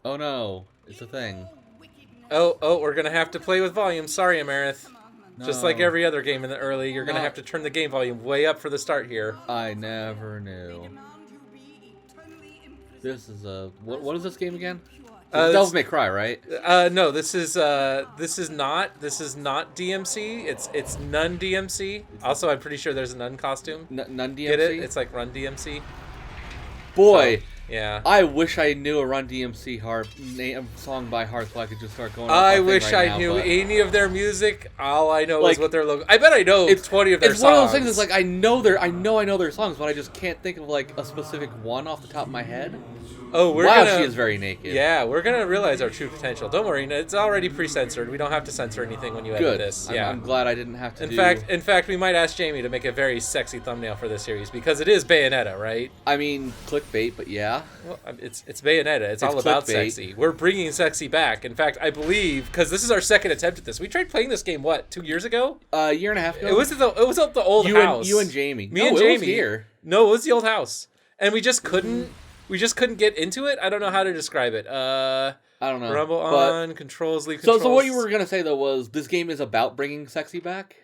Oh no, it's a thing. Oh, we're gonna have to play with volume. Sorry, Amarith. No. Just like every other game in the early, you're gonna have to turn the game volume way up for the start here. I never knew. This is a what is this game again? Devil May Cry, right? No, this is not DMC. It's Nun DMC. Also, I'm pretty sure there's a nun costume. Nun DMC. Get it? It's like Run DMC. Boy, so, yeah. I wish I knew a Run DMC song by heart so I could just start going. I wish I knew any of their music. All I know is what their logo. I bet I know 20 of their songs. It's one of those things. It's like I know their songs, but I just can't think of like a specific one off the top of my head. Oh, she is very naked. Yeah, we're gonna realize our true potential. Don't worry, it's already pre-censored. We don't have to censor anything when you edit this. Yeah, I'm glad I didn't have to. In fact, we might ask Jamie to make a very sexy thumbnail for this series because it is Bayonetta, right? I mean, clickbait, but yeah. Well, it's Bayonetta. It's all about sexy. We're bringing sexy back. In fact, I believe because this is our second attempt at this. We tried playing this game 2 years ago? A year and a half ago. It was at the old house. You and Jamie. Me and Jamie. It was here. No, it was the old house, and we just couldn't. We just couldn't get into it. I don't know how to describe it. I don't know. Rumble on, controls, leave controls. So what you were going to say, though, was this game is about bringing sexy back?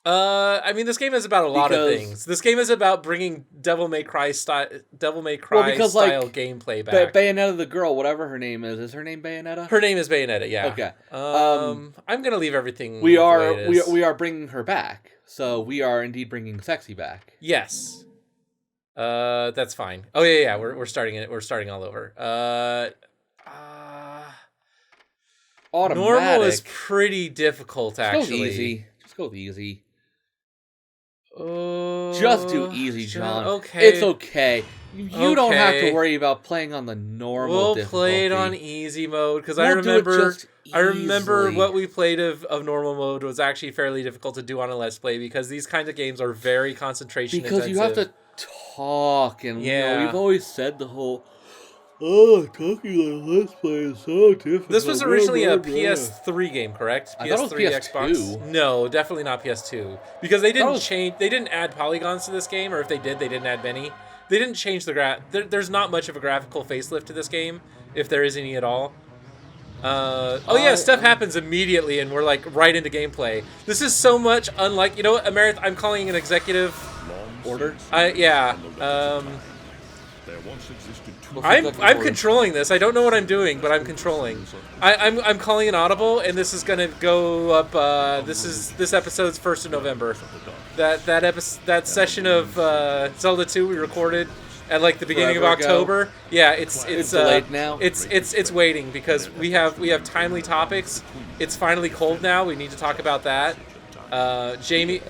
I mean, this game is about a lot of things. This game is about bringing Devil May Cry style gameplay back. Bayonetta the girl, whatever her name is her name Bayonetta? Her name is Bayonetta, yeah. Okay. I'm going to leave everything we are bringing her back. So we are indeed bringing sexy back. Yes. That's fine. Oh yeah, we're starting it. We're starting all over. Automatic. Normal is pretty difficult, actually. Just go easy. Just go easy. Just do easy, John. Okay. It's okay. You don't have to worry about playing on the normal difficulty. We'll play it on easy mode because I remember what we played of normal mode was actually fairly difficult to do on a Let's Play because these kinds of games are very concentration intensive. Because you have to talk and we've always said the whole talking on a Let's Play is so difficult. This was originally a PS3 game, correct? I thought it was PS2. Xbox? No, definitely not PS2 because they didn't add polygons to this game, or if they did, they didn't add many. They didn't change the there's not much of a graphical facelift to this game, if there is any at all. Stuff happens immediately and we're like right into gameplay. This is so much unlike, you know what, Amarith, I'm calling an executive order. I'm controlling this. I don't know what I'm doing, but I'm controlling. I'm calling an audible, and this is gonna go up. This episode's 1st of November. That session of Zelda 2 we recorded at like the beginning of October. Yeah, it's delayed now. It's waiting because we have timely topics. It's finally cold now. We need to talk about that. Jamie.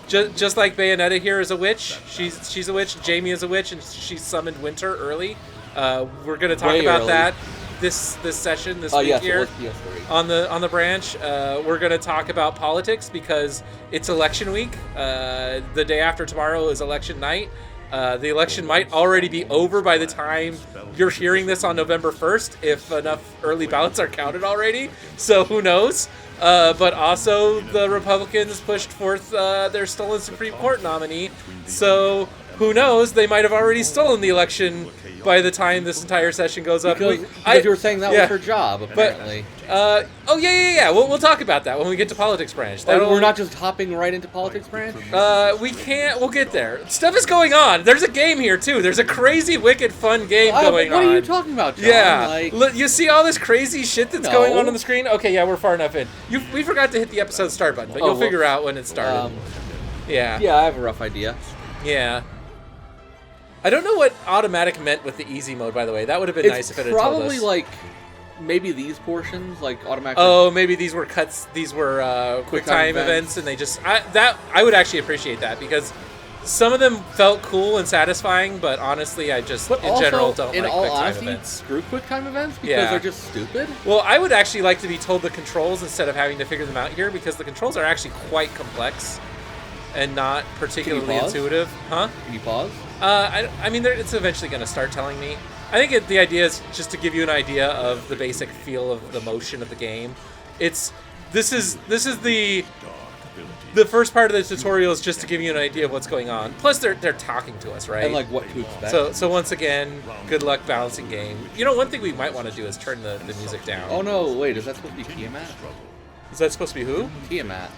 Just like Bayonetta here is a witch, she's a witch. Jamie is a witch, and she summoned winter early. We're gonna talk about that this session this week here on the branch. We're gonna talk about politics because it's election week. The day after tomorrow is election night. The election might already be over by the time you're hearing this on November 1st, if enough early ballots are counted already. So who knows? But also the Republicans pushed forth their stolen Supreme Court nominee. So who knows? They might have already stolen the election by the time this entire session goes up. Because you were saying that was her job, apparently. We'll talk about that when we get to Politics Branch. We're not just hopping right into Politics Branch? We can't. We'll get there. Stuff is going on. There's a game here, too. There's a crazy, wicked, fun game going on. What are you talking about, John? Yeah. You see all this crazy shit that's going on the screen? Okay, yeah, we're far enough in. We forgot to hit the episode start button, but you'll figure out when it started. Yeah, I have a rough idea. Yeah. I don't know what automatic meant with the easy mode, by the way. That would have been nice if it had told us. Probably like maybe these portions, like automatic. Oh, maybe these were cuts. These were quick time events, and they just I would actually appreciate that because some of them felt cool and satisfying, but honestly, I just general don't like quick time events. Screw quick time events because they're just stupid. Well, I would actually like to be told the controls instead of having to figure them out here because the controls are actually quite complex and not particularly intuitive. Huh? Can you pause? I mean, it's eventually going to start telling me. I think the idea is just to give you an idea of the basic feel of the motion of the game. This is the the first part of the tutorial is just to give you an idea of what's going on. Plus, they're talking to us, right? And like what to expect. So once again, good luck balancing game. You know, one thing we might want to do is turn the music down. Oh no, wait, is that supposed to be Tiamat? Is that supposed to be who? Tiamat.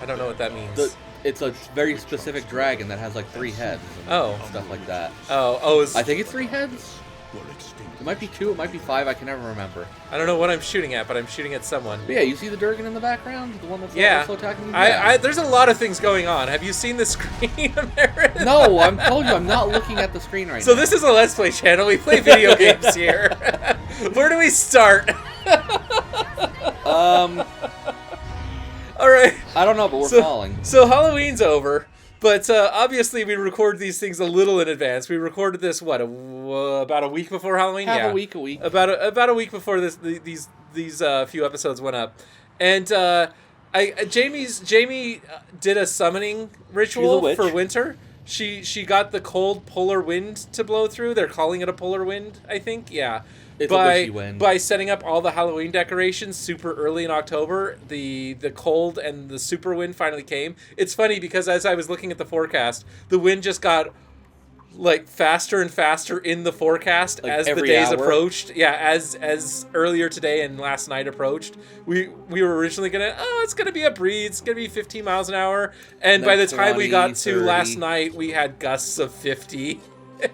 I don't know what that means. It's a very specific dragon that has like 3 heads. Oh. Stuff like that. I think it's 3 heads. It might be 2, it might be 5, I can never remember. I don't know what I'm shooting at, but I'm shooting at someone. But yeah, you see the Durgan in the background? The one that's also attacking me? There's a lot of things going on. Have you seen the screen, Amarith? No, I told you, I'm not looking at the screen right now. So this is a Let's Play channel. We play video games here. Where do we start? All right. I don't know, but we're falling. So Halloween's over. But obviously, we record these things a little in advance. We recorded this about a week before Halloween. A week. About a week before these few episodes went up, and Jamie did a summoning ritual for winter. She got the cold polar wind to blow through. They're calling it a polar wind, I think. Yeah. It's a wishy wind. By setting up all the Halloween decorations super early in October, the cold and the super wind finally came. It's funny because as I was looking at the forecast, the wind just got like faster and faster in the forecast like as the days approached. Yeah, as earlier today and last night approached. We were originally it's gonna be a breeze, it's gonna be 15 miles an hour. And by the time we got to 30. Last night, we had gusts of 50.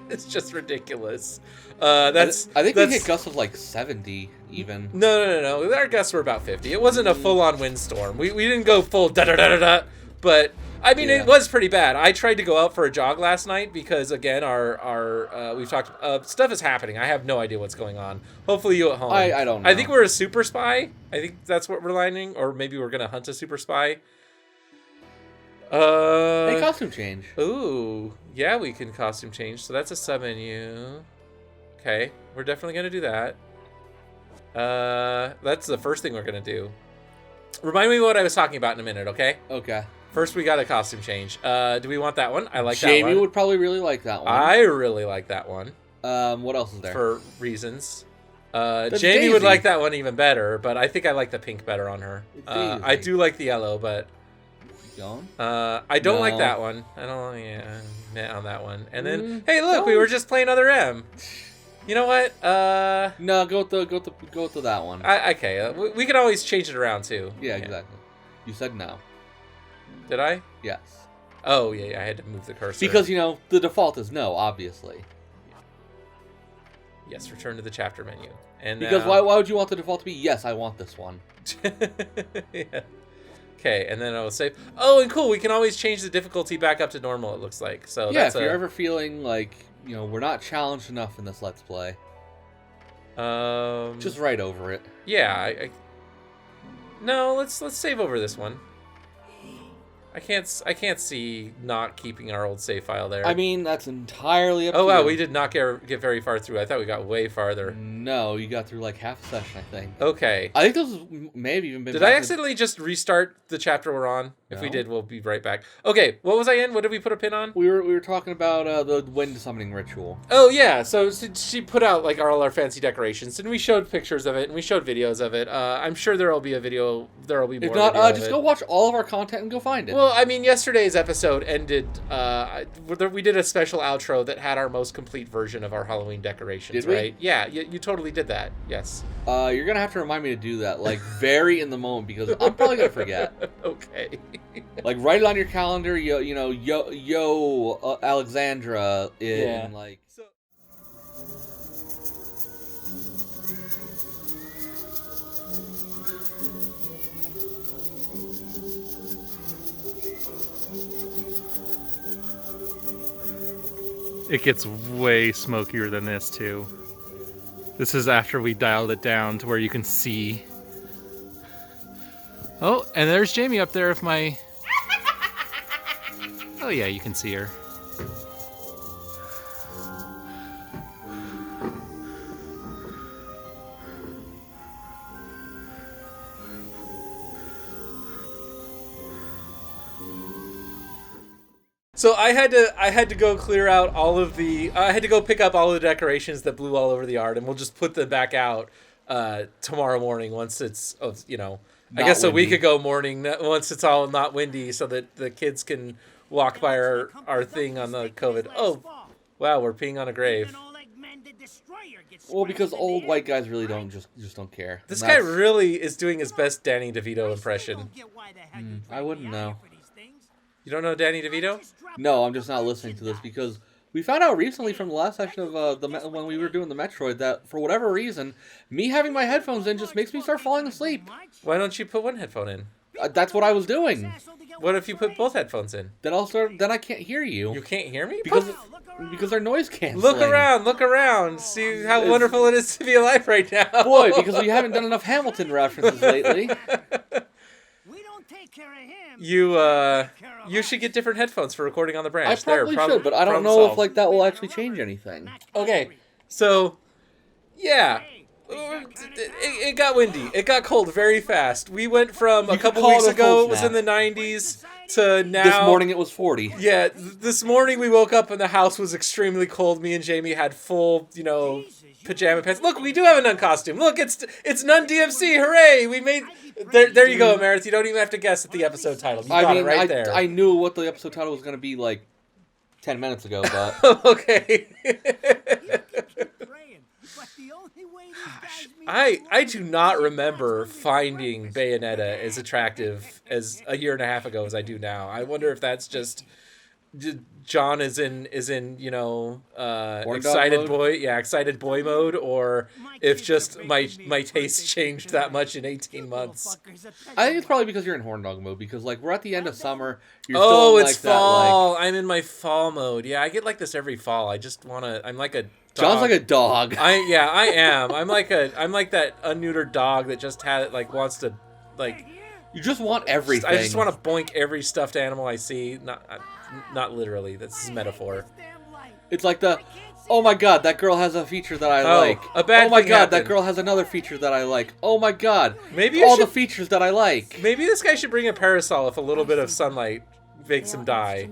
It's just ridiculous. I think we hit gusts of like 70 even. No. Our gusts were about 50. It wasn't a full-on windstorm. We didn't go full da-da-da-da-da. But, I mean, It was pretty bad. I tried to go out for a jog last night because, again, we've talked, stuff is happening. I have no idea what's going on. Hopefully you at home. I don't know. I think we're a super spy. I think that's what we're lining. Or maybe we're going to hunt a super spy. Hey, costume change. Ooh. Yeah, we can costume change. So that's a sub-menu. Okay, we're definitely going to do that. That's the first thing we're going to do. Remind me what I was talking about in a minute, okay? Okay. First, we got a costume change. Do we want that one? I like that one. Jamie would probably really like that one. I really like that one. What else is there? For reasons. Jamie would like that one even better, but I think I like the pink better on her. I do like the yellow, but... I don't like that one. I don't on that one. And then, hey, look, we were just playing other M. You know what? No, go to that one. Okay, we can always change it around too. Yeah, exactly. You said no. Did I? Yes. Oh yeah, I had to move the cursor because the default is no, obviously. Yes, return to the chapter menu. And because why would you want the default to be yes? I want this one. Yeah. Okay, and then I will save. Oh, and cool, we can always change the difficulty back up to normal, it looks like. So yeah, if you're ever feeling like, we're not challenged enough in this Let's Play. Just write over it. Yeah, No, let's save over this one. I can't see not keeping our old save file there. I mean, that's entirely up to you. Oh, wow, we did not get very far through. I thought we got way farther. No, you got through like half a session, I think. Okay. I think those may have even been... Did I accidentally just restart the chapter we're on? No. If we did, we'll be right back. Okay, what was I in? What did we put a pin on? We were talking about the wind summoning ritual. Oh, yeah. So she put out like all our fancy decorations, and we showed pictures of it, and we showed videos of it. I'm sure there will be a video. There will be more. If not, just go watch all of our content and go find it. Well, I mean, yesterday's episode ended. We did a special outro that had our most complete version of our Halloween decorations. Did we? Right? Yeah, you totally did that. Yes. You're gonna have to remind me to do that, like very in the moment, because I'm probably gonna forget. Okay. Like write it on your calendar. Alexandra in like. It gets way smokier than this too. This is after we dialed it down to where you can see. Oh, and there's Jamie up there with my... Oh yeah, you can see her. So I had to go clear out all of the. I had to go pick up all of the decorations that blew all over the yard, and we'll just put them back out tomorrow morning once it's I guess a week ago morning, once it's all not windy, so that the kids can walk by our thing on the COVID. Oh, wow, we're peeing on a grave. Well, because old white guys really don't don't care. This guy really is doing his best Danny DeVito impression. I wouldn't know. You don't know Danny DeVito? No, I'm just not listening to this because we found out recently from the last session of when we were doing the Metroid that for whatever reason, me having my headphones in just makes me start falling asleep. Why don't you put one headphone in? That's what I was doing. What if you put both headphones in? Then I can't hear you. You can't hear me? Because they're noise canceling. Look around. See how wonderful it is to be alive right now. Boy, because we haven't done enough Hamilton references lately. You should get different headphones for recording on the branch. I probably should, but I don't know if that will actually change anything. Okay, so yeah. It got windy. It got cold very fast. We went from a couple weeks ago, it was in the 90s, to now. This morning it was 40. Yeah, this morning we woke up and the house was extremely cold. Me and Jamie had full, pajama pants. Look, we do have a nun costume. Look, it's Nun DMC. Hooray! We made... There you go, Amarith. You don't even have to guess at the episode title. You got it right there. I knew what the episode title was going to be like 10 minutes ago, but... Okay. I do not remember finding Bayonetta as attractive as a year and a half ago as I do now. I wonder if that's just John is in excited boy mode, or if just my taste changed that much in 18 months. I think it's probably because you're in horn dog mode, because we're at the end of summer. It's fall. I'm in my fall mode. Yeah, I get like this every fall. I just I'm like a dog. John's like a dog. I am. I'm like that unneutered dog that just wants to You just want everything. I just want to boink every stuffed animal I see. Not literally. That's a metaphor. It's like oh my god, that girl has a feature that I like. A bad oh my thing god, happened. that girl has another feature that I like. Oh my god, maybe the features that I like. Maybe this guy should bring a parasol if a little bit of sunlight makes him die.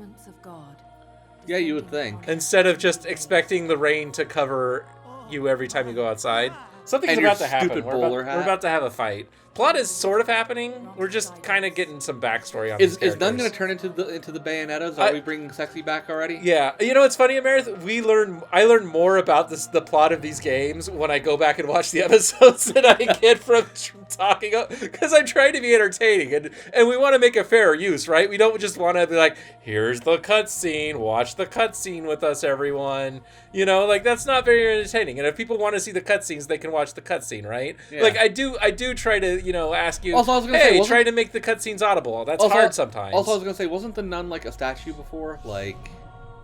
Yeah, you would think. Instead of just expecting the rain to cover you every time you go outside. Something's and about to happen. We're about to have a fight. Plot is sort of happening. We're just kind of getting some backstory on these characters. Is Nun going to turn into the Bayonettas? Are we bringing sexy back already? Yeah. You know what's funny, Amarith? I learn more about the plot of these games when I go back and watch the episodes than I get from talking, because I'm trying to be entertaining, and we want to make a fair use, right? We don't just want to be like, here's the cutscene, watch the cutscene with us, everyone. That's not very entertaining. And if people want to see the cutscenes, they can watch the cutscene, right? Yeah. I do try to, ask you, also, I was gonna say, try to make the cutscenes audible. That's hard sometimes. Also, I was going to say, wasn't the nun a statue before?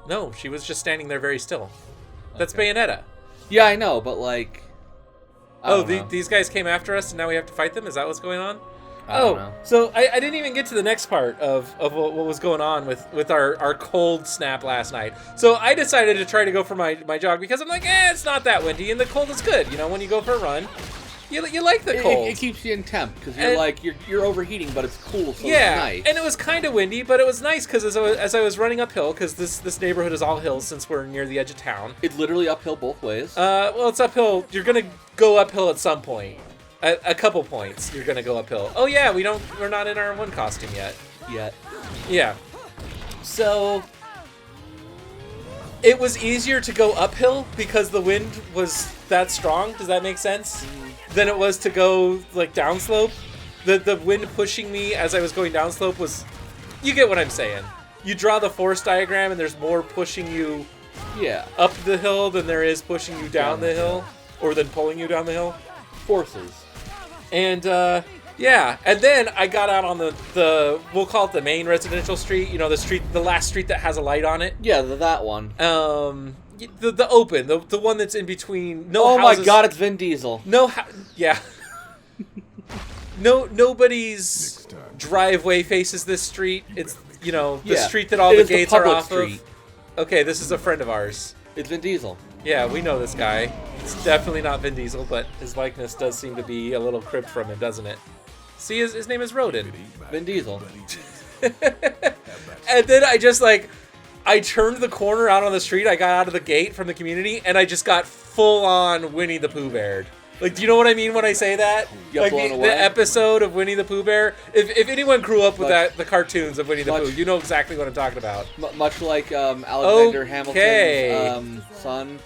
No, she was just standing there very still. That's Bayonetta. Yeah, I know, but these guys came after us and now we have to fight them? Is that what's going on? I don't know. So I didn't even get to the next part of what was going on with our cold snap last night. So I decided to try to go for my jog because I'm like, it's not that windy and the cold is good. When you go for a run, you like the cold. It keeps you in temp because you're overheating, but it's cool, so it's nice. And it was kind of windy, but it was nice because as I was running uphill, because this neighborhood is all hills since we're near the edge of town. It's literally uphill both ways. Well, it's uphill. You're gonna go uphill at some point. A couple points, you're gonna go uphill. Oh yeah, we're not in our one costume yet. Yeah. So it was easier to go uphill because the wind was that strong. Does that make sense? Than it was to go downslope. The wind pushing me as I was going downslope was, you get what I'm saying. You draw the force diagram and there's more pushing you up the hill than there is pushing you down the hill, or than pulling you down the hill. Forces. And and then I got out on the we'll call it the main residential street, the last street that has a light on it. Yeah, that one. The open, the one that's in between. Oh houses. My God, it's Vin Diesel. Nobody's driveway faces this street. It's the street that all the gates are off of. Okay, this is a friend of ours. It's Vin Diesel. Yeah, we know this guy. It's definitely not Vin Diesel, but his likeness does seem to be a little cribbed from him, doesn't it? See, his name is Rodin. Vin Diesel. And then I turned the corner out on the street. I got out of the gate from the community, and I just got full on Winnie the Pooh Bear. Like, do you know what I mean when I say that? Get Like blown the away? episode of Winnie the Pooh Bear. If anyone grew up with Much- the cartoons of Winnie the Pooh, you know exactly what I'm talking about. Much like Alexander Okay. Hamilton's son,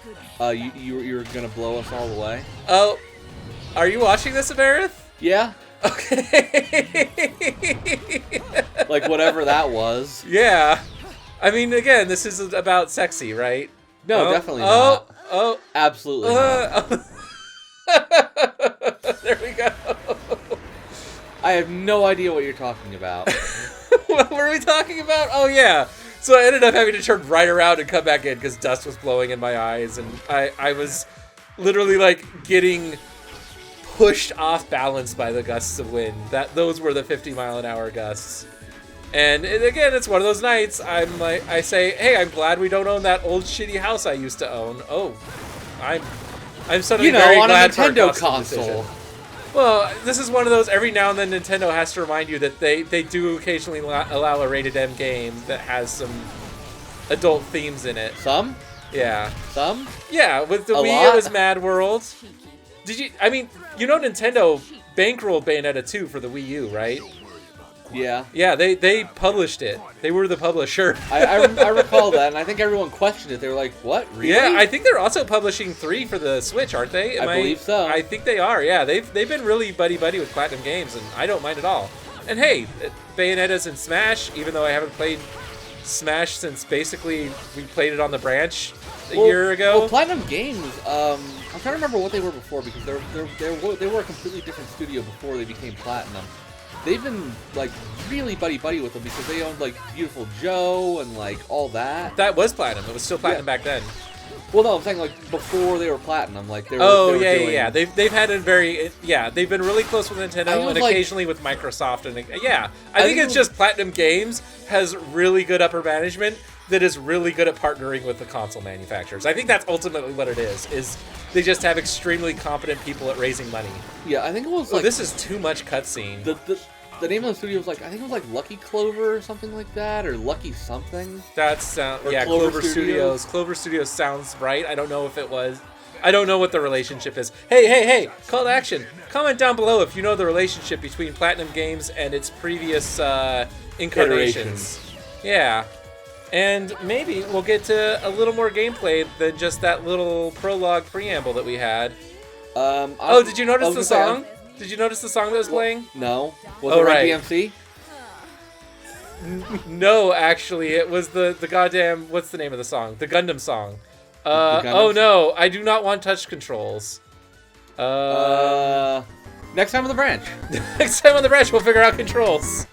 you're gonna blow us all away. Oh, are you watching this, Amarith? Yeah, Okay. like whatever that was. Yeah. I mean, again, this is about sexy, right? No, definitely not. Oh. Absolutely not. There we go. I have no idea what you're talking about. What were we talking about? Oh, yeah. So I ended up having to turn right around and come back in because dust was blowing in my eyes, and I was literally like getting pushed off balance by the gusts of wind. Those were the 50-mile-an-hour gusts. And again, it's one of those nights. I say, hey, I'm glad we don't own that old shitty house I used to own. Oh, I'm suddenly very on a glad for a Nintendo custom console. decision. Well, this is one of those. Every now and then, Nintendo has to remind you that they do occasionally allow a rated M game that has some adult themes in it. Some? Yeah. Some? Yeah, with the A Wii, lot? it was Mad World. Did you? I mean, you know, Nintendo bankrolled Bayonetta 2 for the Wii U, right? Yeah. Yeah, they published it. They were the publisher. I recall that, and I think everyone questioned it. They were like, what? Really? Yeah, I think they're also publishing 3 for the Switch, aren't they? I believe so. I think they are, yeah. They've been really buddy-buddy with Platinum Games, and I don't mind at all. And hey, Bayonetta's in Smash, even though I haven't played Smash since basically we played it on the branch a year ago. Well, Platinum Games, I'm trying to remember what they were before, because they were a completely different studio before they became Platinum. They've been, like, really buddy-buddy with them because they owned, like, Beautiful Joe and, like, all that. That was Platinum. It was still Platinum back then. Well, no, I'm saying, like, before they were Platinum. Like, they were Yeah. They've had a very... Yeah, they've been really close with Nintendo and occasionally with Microsoft. And yeah, I think it's just Platinum Games has really good upper management that is really good at partnering with the console manufacturers. I think that's ultimately what it is they just have extremely competent people at raising money. Yeah, I think it was, like... this is too much cutscene. The name of the studio was, like, I think it was, like, Lucky Clover or something like that, or Lucky something. That's, Or Clover Studios. Clover Studios sounds right. I don't know if it was... I don't know what the relationship is. Hey, call to action. Comment down below if you know the relationship between Platinum Games and its previous incarnations. Yeah. And maybe we'll get to a little more gameplay than just that little prologue preamble that we had. Did you notice the song? Did you notice the song that was playing? No. Was it right. DMC? No, actually, it was the goddamn... What's the name of the song? The Gundam song. Gundam no, I do not want touch controls. Next time on the branch. Next time on the branch, we'll figure out controls.